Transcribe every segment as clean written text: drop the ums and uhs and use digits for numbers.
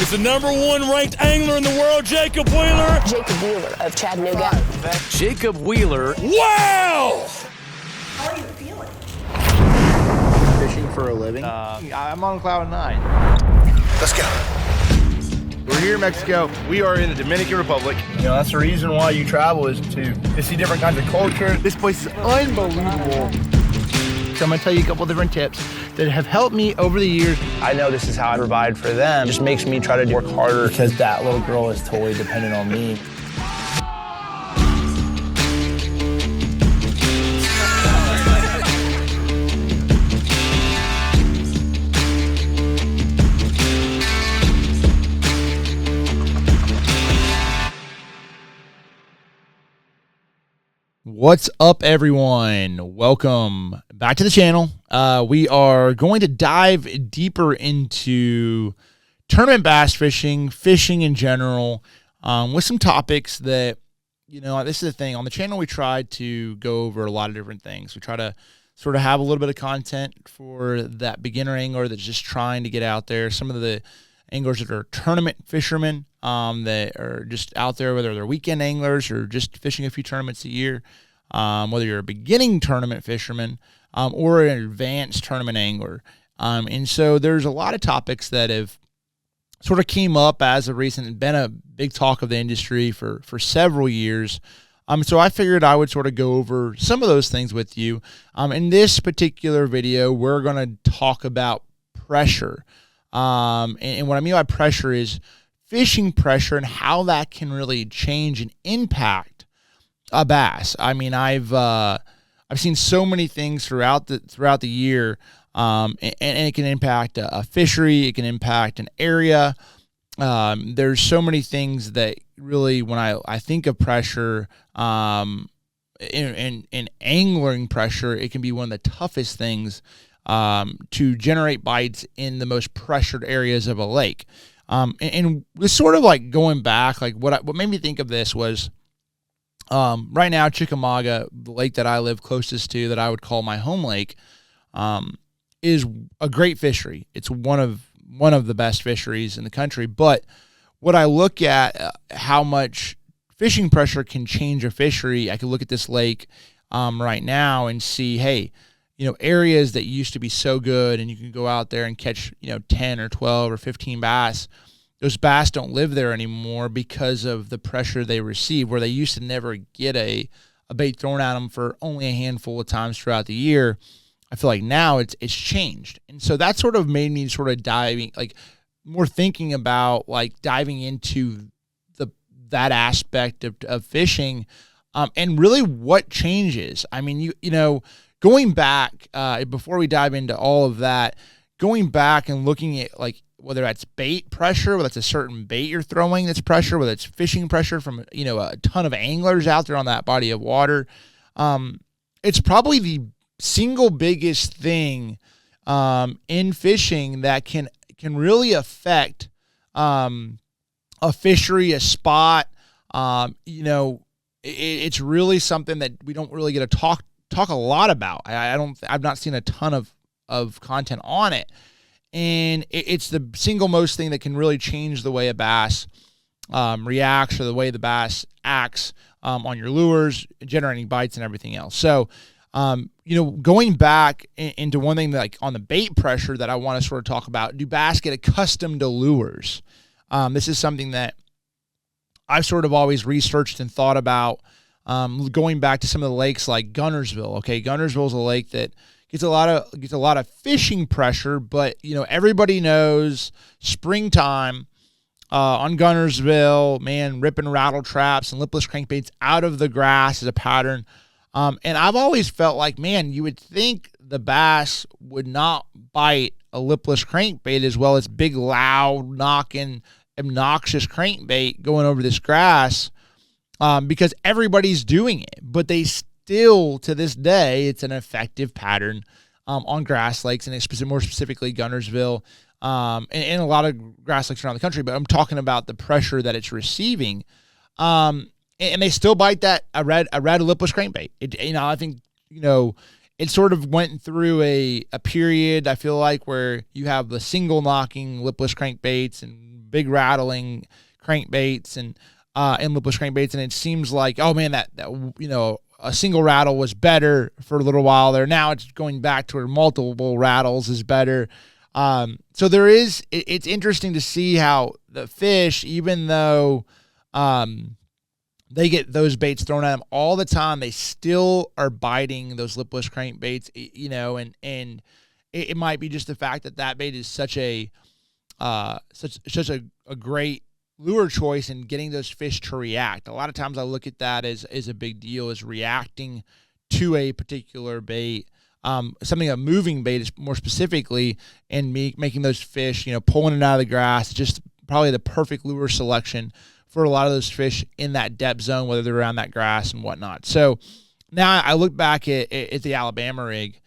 is the #1 ranked angler in the world, Jacob Wheeler. Jacob Wheeler of Chattanooga. Jacob Wheeler. Wow! How are you feeling? Fishing for a living. I'm on cloud 9. Let's go. We're here in Mexico. We are in the Dominican Republic. You know, that's the reason why you travel, is to see different kinds of culture. This place is unbelievable. So I'm gonna tell you a couple different tips that have helped me over the years. I know this is how I provide for them. It just makes me try to work harder because that little girl is totally dependent on me. What's up, everyone? Welcome back to the channel. We are going to dive deeper into tournament bass fishing, fishing in general, with some topics that, you know, this is the thing. On the channel, we try to go over a lot of different things. We try to sort of have a little bit of content for that beginner angler that's just trying to get out there. Some of the anglers that are tournament fishermen that are just out there, whether they're weekend anglers or just fishing a few tournaments a year, whether you're a beginning tournament fisherman or an advanced tournament angler. And so there's a lot of topics that have sort of came up as of recent and been a big talk of the industry for several years. So I figured I would sort of go over some of those things with you. In this particular video, we're going to talk about pressure. And what I mean by pressure is fishing pressure and how that can really change and impact a bass. I mean, I've seen so many things throughout the year, and it can impact a fishery. It can impact an area. There's so many things that really, when I think of pressure, in angling pressure, it can be one of the toughest things to generate bites in the most pressured areas of a lake. And it's sort of like going back, like what made me think of this was, right now, Chickamauga, the lake that I live closest to, that I would call my home lake, is a great fishery. It's one of the best fisheries in the country. But what I look at, how much fishing pressure can change a fishery, I can look at this lake right now and see, hey, you know, areas that used to be so good and you can go out there and catch, 10 or 12 or 15 bass. Those bass don't live there anymore because of the pressure they receive, where they used to never get a bait thrown at them for only a handful of times throughout the year. I feel like now it's changed. And so that sort of made me sort of more thinking about like diving into that aspect of fishing, and really what changes. I mean, you know, going back, before we dive into all of that, going back and looking at like whether that's bait pressure, whether it's a certain bait you're throwing that's pressure, whether it's fishing pressure from, a ton of anglers out there on that body of water. It's probably the single biggest thing in fishing that can really affect a fishery, a spot. It's really something that we don't really get to talk a lot about. I've not seen a ton of content on it. And it's the single most thing that can really change the way a bass reacts, or the way the bass acts on your lures, generating bites and everything else. So, going back into one thing, like on the bait pressure that I want to sort of talk about, do bass get accustomed to lures? This is something that I've sort of always researched and thought about, going back to some of the lakes like Guntersville. Okay, Guntersville is a lake that gets a lot of fishing pressure, but everybody knows springtime on Guntersville, man, ripping rattle traps and lipless crankbaits out of the grass is a pattern. And I've always felt like, man, you would think the bass would not bite a lipless crankbait as well as big, loud, knocking, obnoxious crankbait going over this grass, because everybody's doing it. But they still, to this day, it's an effective pattern on grass lakes, and more specifically Guntersville, and a lot of grass lakes around the country. But I'm talking about the pressure that it's receiving. And they still bite that a red lipless crankbait. I think it sort of went through a period, I feel like, where you have the single knocking lipless crankbaits and big rattling crankbaits and lipless crankbaits, and it seems like, oh man, that a single rattle was better for a little while there. Now it's going back to where multiple rattles is better. So it's interesting to see how the fish, even though they get those baits thrown at them all the time, they still are biting those lipless crankbaits, and it might be just the fact that bait is such a great lure choice and getting those fish to react. A lot of times I look at that as a big deal, is reacting to a particular bait, a moving bait is more specifically, and making those fish, pulling it out of the grass, just probably the perfect lure selection for a lot of those fish in that depth zone, whether they're around that grass and whatnot. So now I look back at the Alabama rig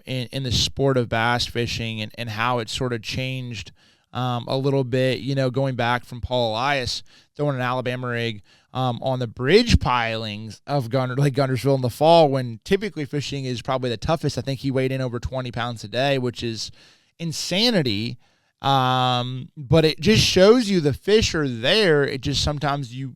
in the sport of bass fishing and how it sort of changed a little bit, going back from Paul Elias throwing an Alabama rig on the bridge pilings of Lake Guntersville in the fall, when typically fishing is probably the toughest. I think he weighed in over 20 pounds a day, which is insanity. But it just shows you the fish are there. It just sometimes you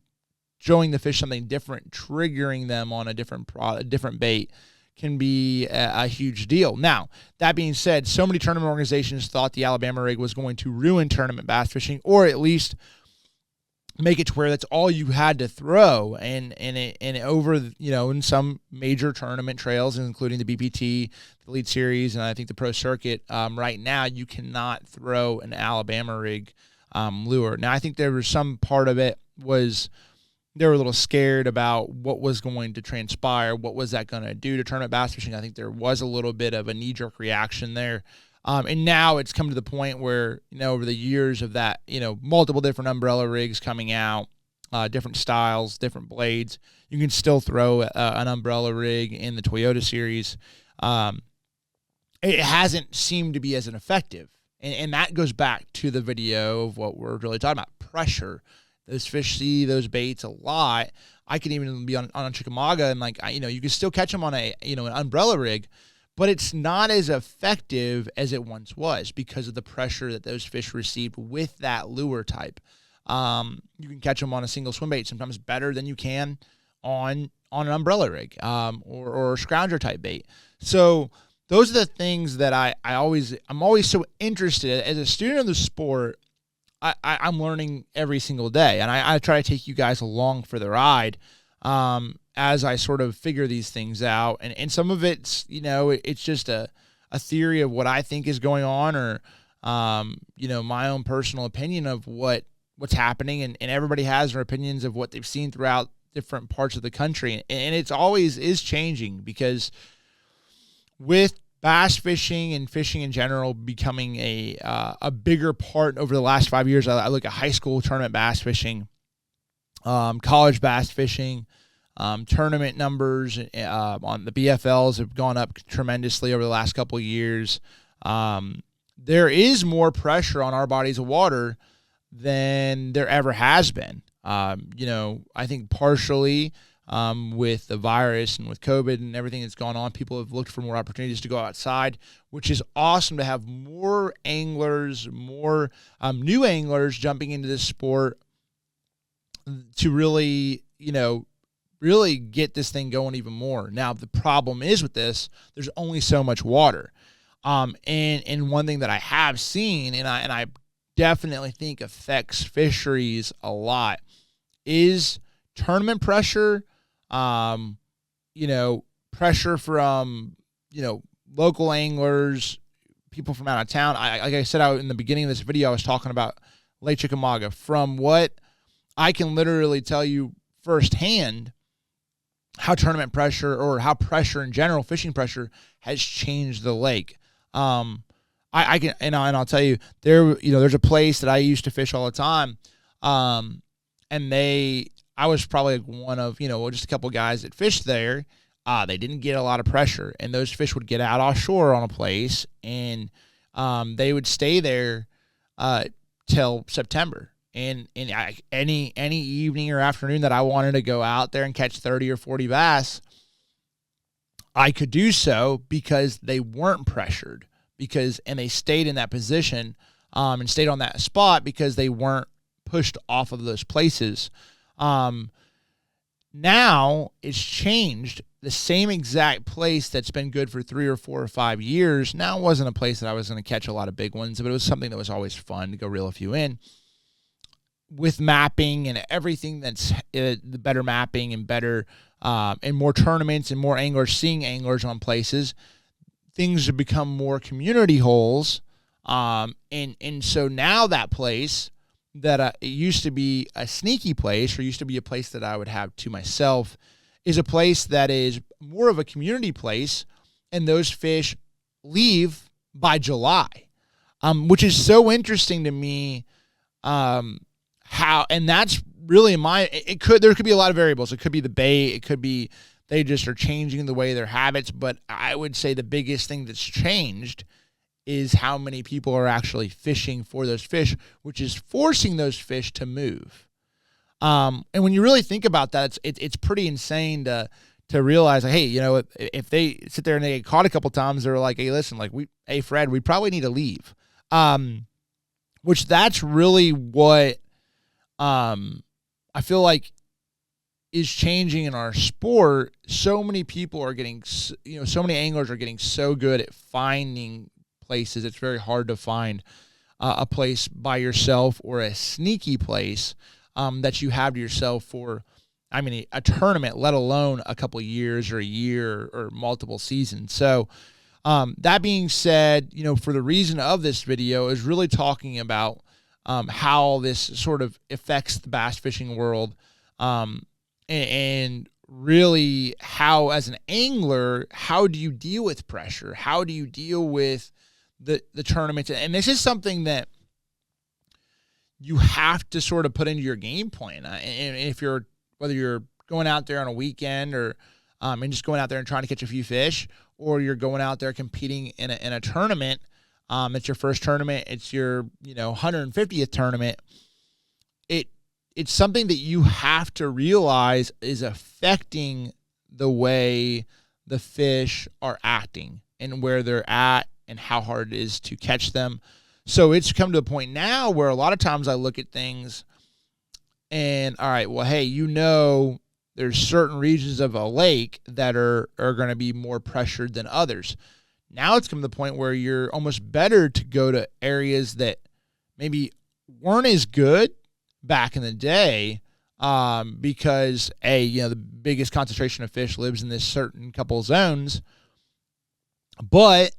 showing the fish something different, triggering them on a different bait can be a huge deal. Now, that being said, so many tournament organizations thought the Alabama rig was going to ruin tournament bass fishing, or at least make it to where that's all you had to throw. And over, in some major tournament trails, including the BPT, the Elite Series, and I think the Pro Circuit, right now, you cannot throw an Alabama rig lure. Now, I think there was some part of it was they were a little scared about what was going to transpire, what was that going to do to tournament bass fishing. I think there was a little bit of a knee-jerk reaction there. And now it's come to the point where, over the years of that, multiple different umbrella rigs coming out, different styles, different blades, you can still throw an umbrella rig in the Toyota series. It hasn't seemed to be as effective. And that goes back to the video of what we're really talking about, pressure. Those fish see those baits a lot. I could even be on Chickamauga and you can still catch them on an umbrella rig, but it's not as effective as it once was because of the pressure that those fish received with that lure type. You can catch them on a single swim bait sometimes better than you can on an umbrella rig or a scrounger type bait. So those are the things that I'm always so interested as a student of the sport. I'm learning every single day, and I try to take you guys along for the ride as I sort of figure these things out. And some of it's, it's just a theory of what I think is going on, or, my own personal opinion of what's happening. And everybody has their opinions of what they've seen throughout different parts of the country. And it's always is changing, because with bass fishing and fishing in general becoming a bigger part over the last 5 years. I look at high school tournament bass fishing, college bass fishing, tournament numbers on the BFLs have gone up tremendously over the last couple of years. There is more pressure on our bodies of water than there ever has been. I think partially with the virus and with COVID and everything that's gone on, people have looked for more opportunities to go outside, which is awesome to have more anglers, more new anglers jumping into this sport to really, really get this thing going even more. Now, the problem is with this, there's only so much water. And one thing that I have seen, and I definitely think affects fisheries a lot, is tournament pressure. Pressure from, local anglers, people from out of town. Like I said out in the beginning of this video, I was talking about Lake Chickamauga. From what I can literally tell you firsthand, how tournament pressure, or how pressure in general, fishing pressure, has changed the lake. I can, and I'll tell you, there's a place that I used to fish all the time, and I was probably one of, just a couple guys that fished there. They didn't get a lot of pressure, and those fish would get out offshore on a place, and they would stay there till September. And any evening or afternoon that I wanted to go out there and catch 30 or 40 bass, I could do so because they weren't pressured, and they stayed in that position and stayed on that spot because they weren't pushed off of those places. Now it's changed. The same exact place that's been good for 3 or 4 or 5 years now wasn't a place that I was going to catch a lot of big ones, but it was something that was always fun to go reel a few in. With mapping and everything that's the better mapping and better and more tournaments and more anglers seeing anglers on places, things have become more community holes. And so now that place that it used to be a sneaky place, or used to be a place that I would have to myself, is a place that is more of a community place, and those fish leave by July, which is so interesting to me. How, and that's really there could be a lot of variables. It could be the bait. It could be they just are changing the way their habits. But I would say the biggest thing that's changed is how many people are actually fishing for those fish, which is forcing those fish to move. And when you really think about that, it's pretty insane to realize, like, hey, if they sit there and they get caught a couple times, they're like, hey, listen, like hey, Fred, we probably need to leave. Which that's really what I feel like is changing in our sport. So many people are getting, so many anglers are getting so good at finding places. It's very hard to find a place by yourself or a sneaky place that you have to yourself for, a tournament, let alone a couple of years or a year or multiple seasons. So that being said, for the reason of this video is really talking about how this sort of affects the bass fishing world, and really how, as an angler, how do you deal with pressure? How do you deal with the tournaments? And this is something that you have to sort of put into your game plan. And if whether you're going out there on a weekend or and just going out there and trying to catch a few fish, or you're going out there competing in a tournament, it's your first tournament, it's your 150th tournament. It's something that you have to realize is affecting the way the fish are acting and where they're at and how hard it is to catch them. So it's come to a point now where a lot of times I look at things and, all right, well, hey, there's certain regions of a lake that are going to be more pressured than others. Now it's come to the point where you're almost better to go to areas that maybe weren't as good back in the day, because the biggest concentration of fish lives in this certain couple zones. But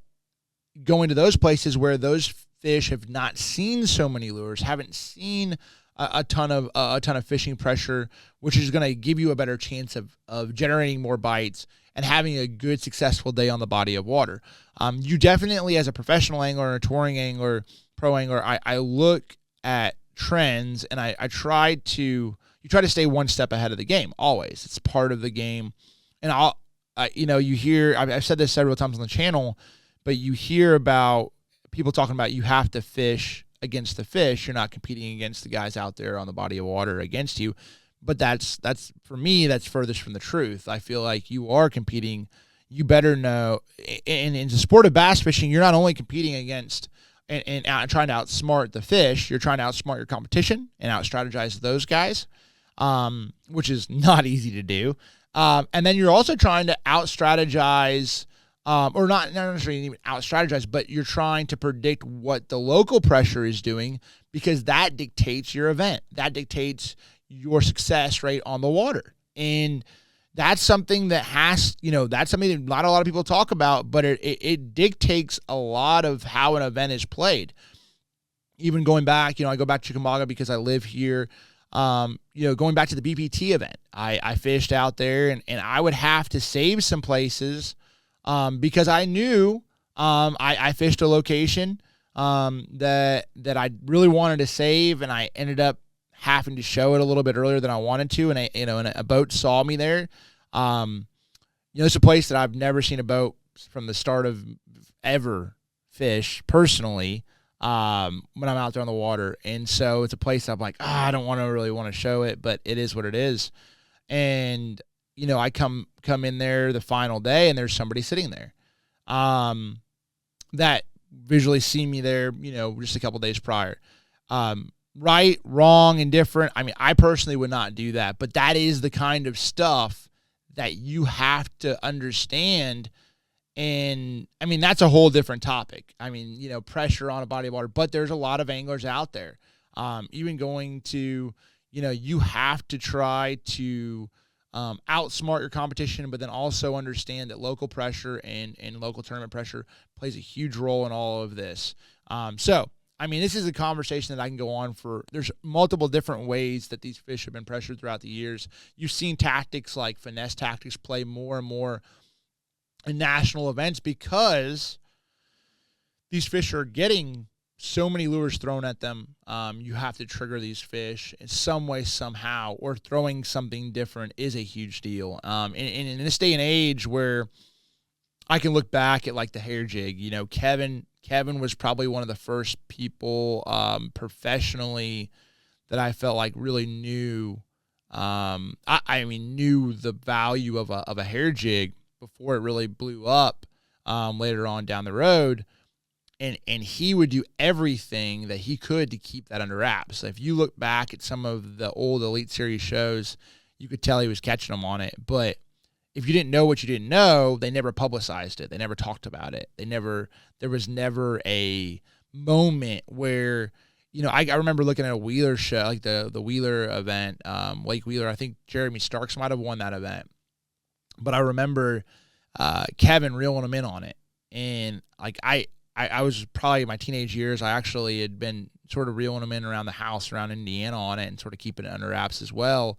going to those places where those fish have not seen so many lures, haven't seen a ton of fishing pressure, which is going to give you a better chance of generating more bites and having a good, successful day on the body of water. You definitely, as a professional angler, a touring angler, pro angler, I look at trends and you try to stay one step ahead of the game. Always, it's part of the game. And you hear, I've said this several times on the channel, but you hear about people talking about you have to fish against the fish. You're not competing against the guys out there on the body of water against you. But that's for me, that's furthest from the truth. I feel like you are competing. You better know. And in the sport of bass fishing, you're not only competing against and trying to outsmart the fish, you're trying to outsmart your competition and out-strategize those guys, which is not easy to do. And then you're also trying to out-strategize, or not necessarily even out-strategize, but you're trying to predict what the local pressure is doing, because that dictates your event. That dictates your success rate on the water. And that's something that that's something that not a lot of people talk about, but it dictates a lot of how an event is played. Even going back, I go back to Chickamauga because I live here. Going back to the BPT event, I fished out there and I would have to save some places because I knew I fished a location that I really wanted to save, and I ended up having to show it a little bit earlier than I wanted to, and a boat saw me there. It's a place that I've never seen a boat from the start of ever fish personally when I'm out there on the water, and so it's a place I'm like, I don't really want to show it, but it is what it is. And I come in there the final day, and there's somebody sitting there that visually see me there, just a couple days prior. Right, wrong, and different. I mean, I personally would not do that, but that is the kind of stuff that you have to understand. And I mean, that's a whole different topic. I mean, pressure on a body of water, but there's a lot of anglers out there. Even going to, you have to try to outsmart your competition, but then also understand that local pressure and local tournament pressure plays a huge role in all of this. So, I mean, this is a conversation that I can go on for. There's multiple different ways that these fish have been pressured throughout the years. You've seen tactics like finesse tactics play more and more in national events because these fish are getting so many lures thrown at them. You have to trigger these fish in some way, somehow, or throwing something different is a huge deal. And in this day and age where I can look back at like the hair jig, Kevin was probably one of the first people professionally that I felt like really knew. Knew the value of a hair jig before it really blew up later on down the road. And he would do everything that he could to keep that under wraps. So if you look back at some of the old Elite Series shows, you could tell he was catching them on it. But if you didn't know what you didn't know, they never publicized it. They never talked about it. There was never a moment where, I remember looking at a Wheeler show, like the Wheeler event, Lake Wheeler. I think Jeremy Starks might have won that event. But I remember Kevin reeling him in on it. And like I was probably in my teenage years. I actually had been sort of reeling him in around the house around Indiana on it and sort of keeping it under wraps as well.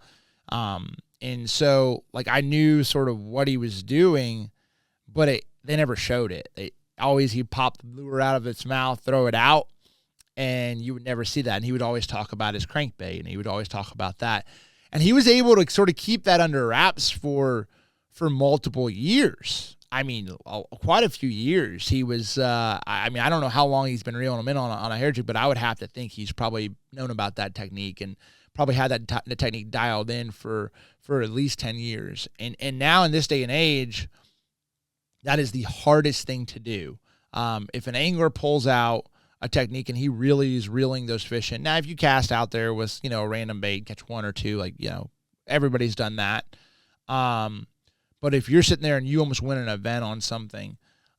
And so like I knew sort of what he was doing, but they never showed it. He'd pop the lure out of its mouth, throw it out, and you would never see that. And he would always talk about his crankbait, and he would always talk about that. And he was able to sort of keep that under wraps for multiple years. I mean, quite a few years. He was, I don't know how long he's been reeling them in on a hair jig, but I would have to think he's probably known about that technique and probably had the technique dialed in for at least 10 years. And now in this day and age, that is the hardest thing to do. If an angler pulls out a technique and he really is reeling those fish in. Now, if you cast out there with, a random bait, catch one or two, everybody's done that. But if you're sitting there and you almost win an event on something,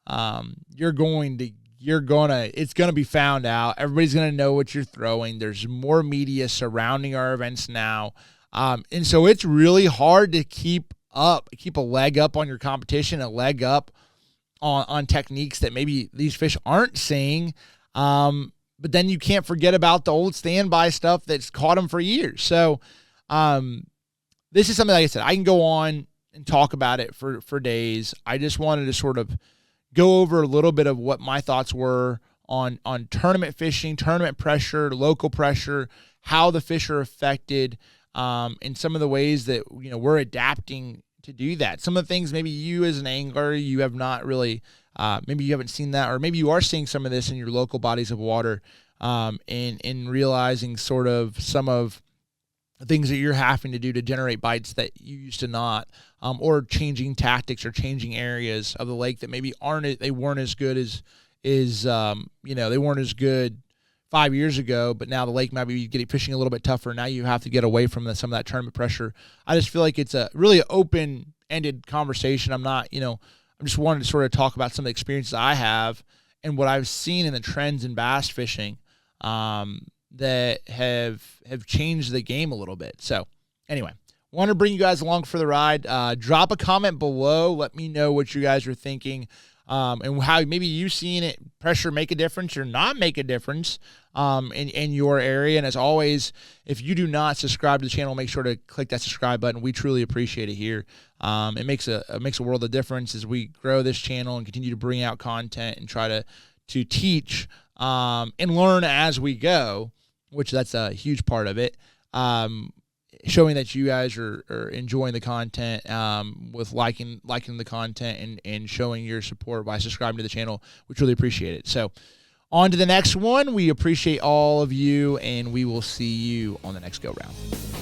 it's going to be found out. Everybody's going to know what you're throwing. There's more media surrounding our events now. And so it's really hard to keep a leg up on your competition, a leg up on techniques that maybe these fish aren't seeing. But then you can't forget about the old standby stuff that's caught them for years. So this is something, like I said, I can go on and talk about it for days. I just wanted to sort of go over a little bit of what my thoughts were on tournament fishing, tournament pressure, local pressure, how the fish are affected, and some of the ways that we're adapting to do that. Some of the things maybe you as an angler, you have not really, maybe you haven't seen that, or maybe you are seeing some of this in your local bodies of water, and realizing sort of some of the things that you're having to do to generate bites that you used to not, or changing tactics or changing areas of the lake that maybe they weren't as good as they weren't as good 5 years ago, but now the lake might be getting fishing a little bit tougher. Now you have to get away from some of that tournament pressure. I just feel like it's a really open-ended conversation. I'm just wanting to sort of talk about some of the experiences I have and what I've seen in the trends in bass fishing, that have changed the game a little bit. So anyway, want to bring you guys along for the ride. Drop a comment below. Let me know what you guys are thinking, and how maybe you've seen it pressure make a difference or not make a difference in your area. And as always, if you do not subscribe to the channel, make sure to click that subscribe button. We truly appreciate it here. It makes a world of difference as we grow this channel and continue to bring out content and try to teach and learn as we go, which that's a huge part of it. Showing that you guys are enjoying the content, with liking the content and showing your support by subscribing to the channel. We truly appreciate it. So on to the next one. We appreciate all of you, and we will see you on the next go round.